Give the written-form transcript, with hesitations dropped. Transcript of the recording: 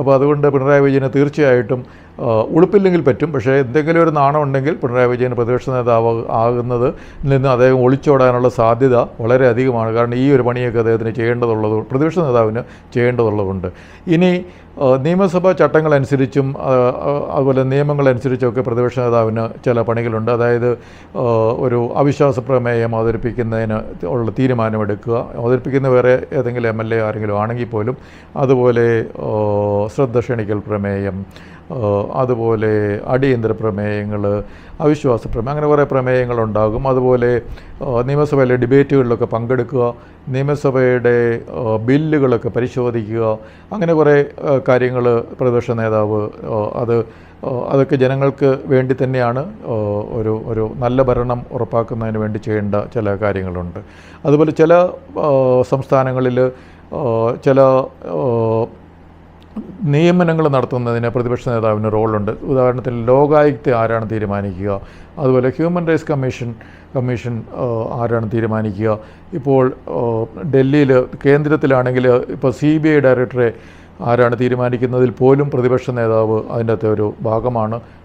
അപ്പോൾ അതുകൊണ്ട് പിണറായി വിജയന് തീർച്ചയായിട്ടും ഉളുപ്പില്ലെങ്കിൽ പറ്റും. പക്ഷേ എന്തെങ്കിലും ഒരു നാണം ഉണ്ടെങ്കിൽ പിണറായി വിജയൻ പ്രതിപക്ഷ നേതാവ് ആകുന്നത് നിന്ന് അദ്ദേഹം ഒളിച്ചോടാനുള്ള സാധ്യത വളരെ അധികമാണ്. കാരണം ഈ ഒരു പണിയൊക്കെ അദ്ദേഹത്തിന് ചെയ്യേണ്ടതുള്ളത്, പ്രതിപക്ഷ നേതാവിന് ചെയ്യേണ്ടതുള്ളതുകൊണ്ട്. ഇനി നിയമസഭാ ചട്ടങ്ങളനുസരിച്ചും അതുപോലെ നിയമങ്ങളനുസരിച്ചൊക്കെ പ്രതിപക്ഷ നേതാവിന് ചില പണികളുണ്ട്. അതായത് ഒരു അവിശ്വാസ പ്രമേയം അവതരിപ്പിക്കുന്നതിന് ഉള്ള തീരുമാനമെടുക്കുക. അവതരിപ്പിക്കുന്ന വേറെ ഏതെങ്കിലും MLA ആരെങ്കിലും ആണെങ്കിൽ പോലും. അതുപോലെ ശ്രദ്ധ ക്ഷണിക്കൽ പ്രമേയം, അതുപോലെ അടിയന്തര പ്രമേയങ്ങൾ, അവിശ്വാസ പ്രമേയം, അങ്ങനെ കുറേ പ്രമേയങ്ങളുണ്ടാകും. അതുപോലെ നിയമസഭയിലെ ഡിബേറ്റുകളിലൊക്കെ പങ്കെടുക്കുക, നിയമസഭയുടെ ബില്ലുകളൊക്കെ പരിശോധിക്കുക, അങ്ങനെ കുറേ കാര്യങ്ങൾ പ്രതിപക്ഷ നേതാവ് അതൊക്കെ ജനങ്ങൾക്ക് വേണ്ടി തന്നെയാണ്. ഒരു നല്ല ഭരണം ഉറപ്പാക്കുന്നതിന് വേണ്ടി ചെയ്യേണ്ട ചില കാര്യങ്ങളുണ്ട്. അതുപോലെ ചില സംസ്ഥാനങ്ങളിൽ ചില നിയമനങ്ങൾ നടത്തുന്നതിന് പ്രതിപക്ഷ നേതാവിന് റോളുണ്ട്. ഉദാഹരണത്തിന് ലോകായുക്ത ആരാണ് തീരുമാനിക്കുക, അതുപോലെ ഹ്യൂമൻ റൈറ്റ്സ് കമ്മീഷൻ ആരാണ് തീരുമാനിക്കുക. ഇപ്പോൾ ഡൽഹിയിൽ കേന്ദ്രത്തിലാണെങ്കിൽ ഇപ്പോൾ CBI ഡയറക്ടറെ ആരാണ് തീരുമാനിക്കുന്നതിൽ പോലും പ്രതിപക്ഷ നേതാവ് അതിൻ്റെ അകത്തെ ഒരു ഭാഗമാണ്.